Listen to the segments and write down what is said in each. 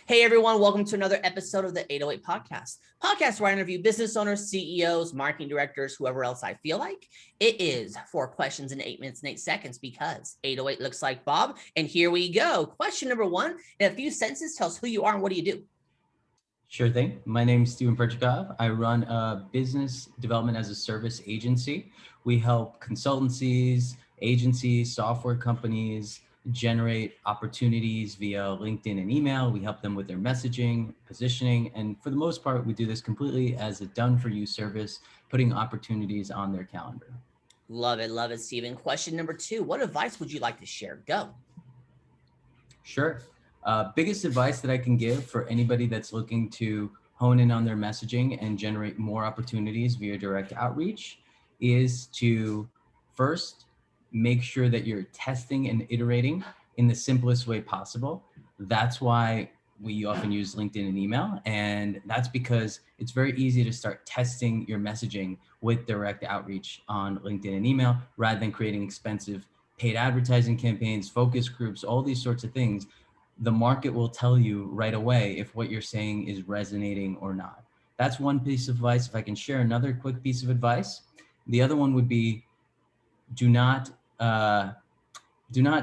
Hey everyone, welcome to another episode of the 808 podcast where I interview business owners, CEOs, marketing directors, whoever else I feel like. It is 4 questions in 8 minutes and 8 seconds because 808 looks like Bob. And here we go. Question number 1, in a few sentences, tell us who you are and what do you do? Sure thing. My name is Perchikov. I run a business development as a service agency. We help consultancies, agencies, software companies generate opportunities via LinkedIn and email. We help them with their messaging, positioning, and for the most part, we do this completely as a done-for-you service, putting opportunities on their calendar. Love it, Stephen. Question number 2, what advice would you like to share? Go. Sure. Biggest advice that I can give for anybody that's looking to hone in on their messaging and generate more opportunities via direct outreach is to first make sure that you're testing and iterating in the simplest way possible. That's why we often use LinkedIn and email. And that's because it's very easy to start testing your messaging with direct outreach on LinkedIn and email rather than creating expensive paid advertising campaigns, focus groups, all these sorts of things. The market will tell you right away if what you're saying is resonating or not. That's one piece of advice. If I can share another quick piece of advice, the other one would be do not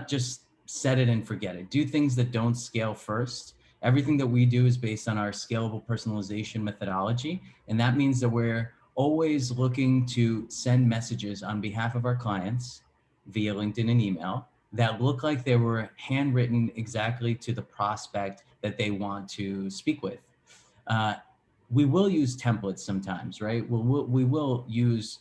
just set it and forget it. Do things that don't scale first. Everything that we do is based on our scalable personalization methodology. And that means that we're always looking to send messages on behalf of our clients via LinkedIn and email that look like they were handwritten exactly to the prospect that they want to speak with. We will use templates sometimes, right? We will use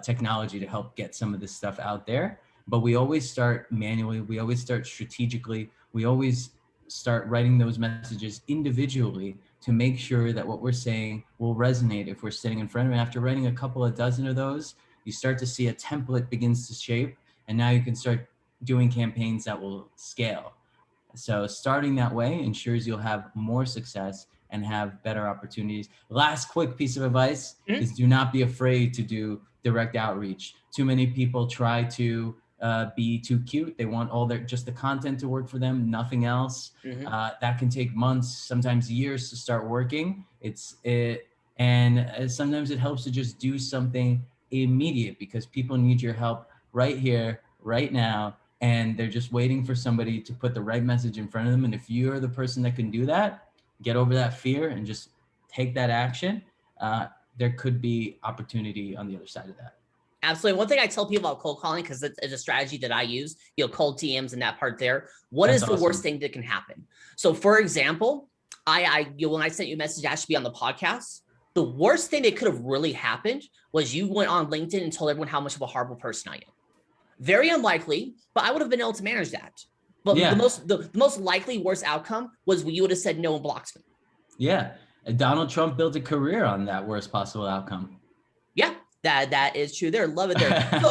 technology to help get some of this stuff out there, but we always start manually. We always start strategically. We always start writing those messages individually to make sure that what we're saying will resonate if we're sitting in front of it. After writing a couple of dozen of those, you start to see a template begins to shape, and now you can start doing campaigns that will scale. So starting that way ensures you'll have more success and have better opportunities. Last quick piece of advice is do not be afraid to do direct outreach. Too many people try to be too cute. They want just the content to work for them, nothing else. That can take months, sometimes years to start working. And sometimes it helps to just do something immediate because people need your help right here, right now. And they're just waiting for somebody to put the right message in front of them. And if you're the person that can do that, get over that fear and just take that action, there could be opportunity on the other side of that. Absolutely. One thing I tell people about cold calling, because it's a strategy that I use, cold TMs and that part there. What is the worst thing that can happen? So for example, when I sent you a message, I should be on the podcast. The worst thing that could have really happened was you went on LinkedIn and told everyone how much of a horrible person I am. Very unlikely, but I would have been able to manage that. But yeah. the most likely worst outcome was you would have said no and blocked me. Yeah. Donald Trump built a career on that worst possible outcome. Yeah, that is true there. Love it there. So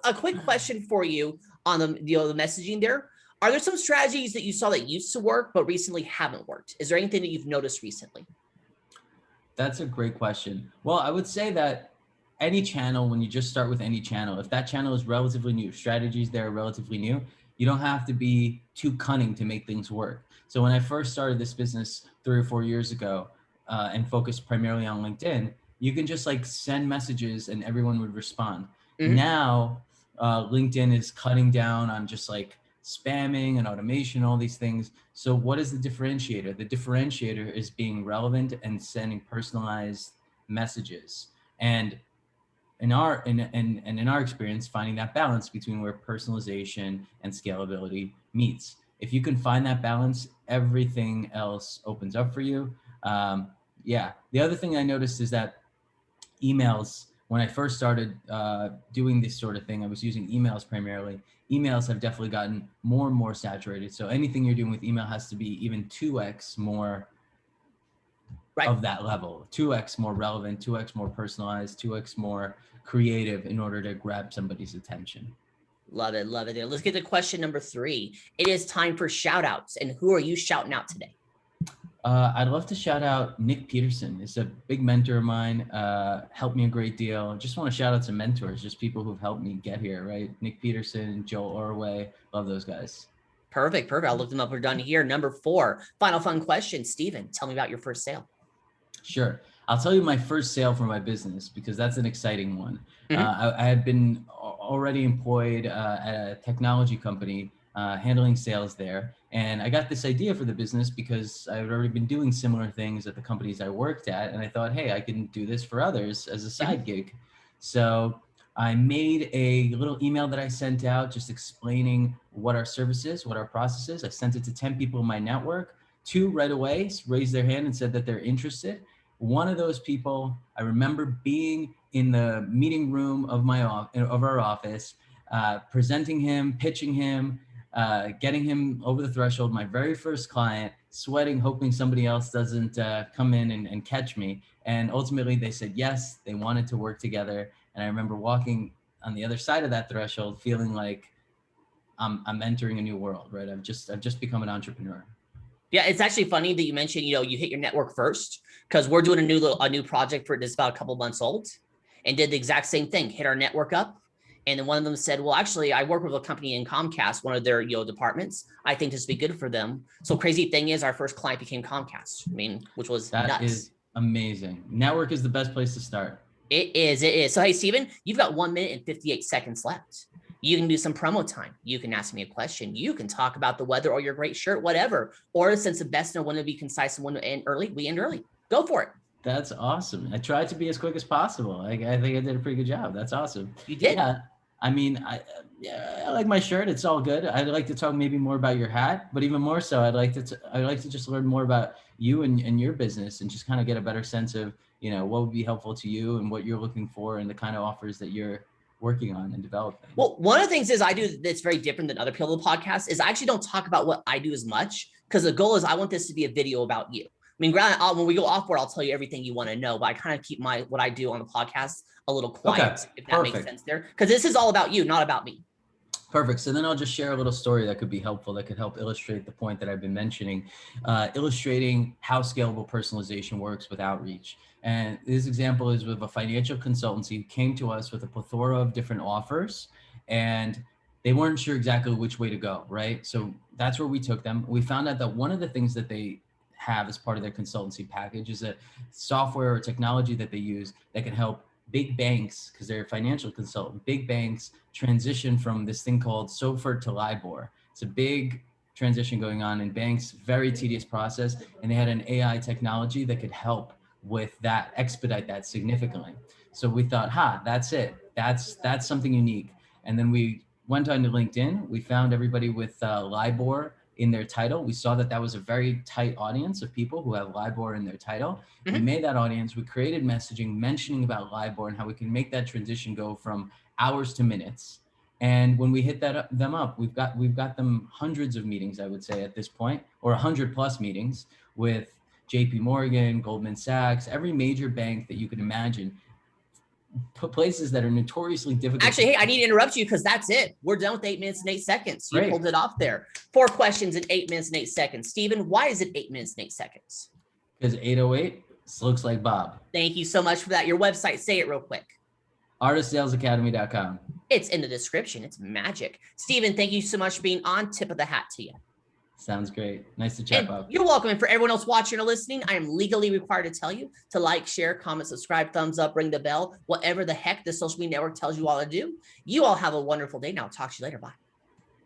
a quick question for you on the messaging there. Are there some strategies that you saw that used to work but recently haven't worked? Is there anything that you've noticed recently? That's a great question. Well, I would say that any channel, when you just start with any channel, if that channel is relatively new, strategies there are relatively new, you don't have to be too cunning to make things work. So when I first started this business 3 or 4 years ago and focused primarily on LinkedIn, you can just send messages and everyone would respond. Now, LinkedIn is cutting down on just spamming and automation, all these things. So what is the differentiator? The differentiator is being relevant and sending personalized messages. And in our experience, finding that balance between where personalization and scalability meets. If you can find that balance, everything else opens up for you. The other thing I noticed is that emails, when I first started doing this sort of thing, I was using emails primarily. Emails have definitely gotten more and more saturated. So anything you're doing with email has to be even 2x more of that level, 2x more relevant, 2x more personalized, 2x more creative in order to grab somebody's attention. Love it. Let's get to question number 3. It is time for shout outs. And who are you shouting out today? I'd love to shout out Nick Peterson. He's a big mentor of mine, helped me a great deal. Just want to shout out some mentors, just people who've helped me get here, right? Nick Peterson, Joel Orway, love those guys. Perfect. I'll look them up. We're done here. Number 4, final fun question. Steven, tell me about your first sale. Sure. I'll tell you my first sale for my business because that's an exciting one. Mm-hmm. I had been already employed at a technology company handling sales there. And I got this idea for the business because I had already been doing similar things at the companies I worked at. And I thought, hey, I can do this for others as a side gig. So I made a little email that I sent out just explaining what our service is, what our process is. I sent it to 10 people in my network. 2 right away raised their hand and said that they're interested. One of those people, I remember being in the meeting room of our office, presenting him, pitching him, getting him over the threshold, my very first client, sweating, hoping somebody else doesn't come in and catch me. And ultimately they said yes, they wanted to work together. And I remember walking on the other side of that threshold, feeling like I'm entering a new world, right? I've just become an entrepreneur. Yeah, it's actually funny that you mentioned, you hit your network first, because we're doing a new project for this about a couple months old, and did the exact same thing, hit our network up. And then one of them said, well, actually, I work with a company in Comcast, one of their departments. I think this would be good for them. So crazy thing is our first client became Comcast. I mean, which was That nuts. is amazing. Network is the best place to start. It is. So, hey, Steven, you've got 1 minute and 58 seconds left. You can do some promo time. You can ask me a question. You can talk about the weather or your great shirt, whatever. Or since the best and want to be concise and want to end early, we end early. Go for it. That's awesome. I tried to be as quick as possible. I think I did a pretty good job. That's awesome. You did. Yeah. I mean, I like my shirt. It's all good. I'd like to talk maybe more about your hat, but even more so, I'd like to just learn more about you and your business, and just kind of get a better sense of, what would be helpful to you and what you're looking for and the kind of offers that you're working on and developing. Well, one of the things is I do that's very different than other people on the podcast is I actually don't talk about what I do as much, because the goal is I want this to be a video about you. I mean, granted, when we go off board, I'll tell you everything you want to know, but I kind of keep what I do on the podcast a little quiet, if that makes sense there, because this is all about you, not about me. Perfect. So then I'll just share a little story that could be helpful, that could help illustrate the point that I've been mentioning, illustrating how scalable personalization works with outreach. And this example is with a financial consultancy who came to us with a plethora of different offers, and they weren't sure exactly which way to go, right? So that's where we took them. We found out that one of the things that they have as part of their consultancy package is a software or technology that they use that can help big banks, because they're a financial consultant, big banks transition from this thing called SOFR to LIBOR. It's a big transition going on in banks, very tedious process. And they had an AI technology that could help with that, expedite that significantly. So we thought, that's it. That's something unique. And then we went on to LinkedIn. We found everybody with LIBOR in their title. We saw that was a very tight audience of people who have LIBOR in their title. Mm-hmm. We made that audience. We created messaging mentioning about LIBOR and how we can make that transition go from hours to minutes. And when we hit them up, we've got them hundreds of meetings, I would say at this point, or 100+ meetings with JP Morgan, Goldman Sachs, every major bank that you could imagine. Places that are notoriously difficult. Actually, hey, I need to interrupt you because that's it. We're done with 8 minutes and 8 seconds. You pulled it off there. 4 questions in 8 minutes and 8 seconds. Steven, why is it 8 minutes and 8 seconds? Because 808 looks like Bob. Thank you so much for that. Your website, say it real quick. artistsalesacademy.com. It's in the description. It's magic. Steven, thank you so much for being on. Tip of the hat to you. Sounds great. Nice to chat, Bob. You're welcome. And for everyone else watching or listening, I am legally required to tell you to like, share, comment, subscribe, thumbs up, ring the bell, whatever the heck the social media network tells you all to do. You all have a wonderful day. Now, talk to you later. Bye.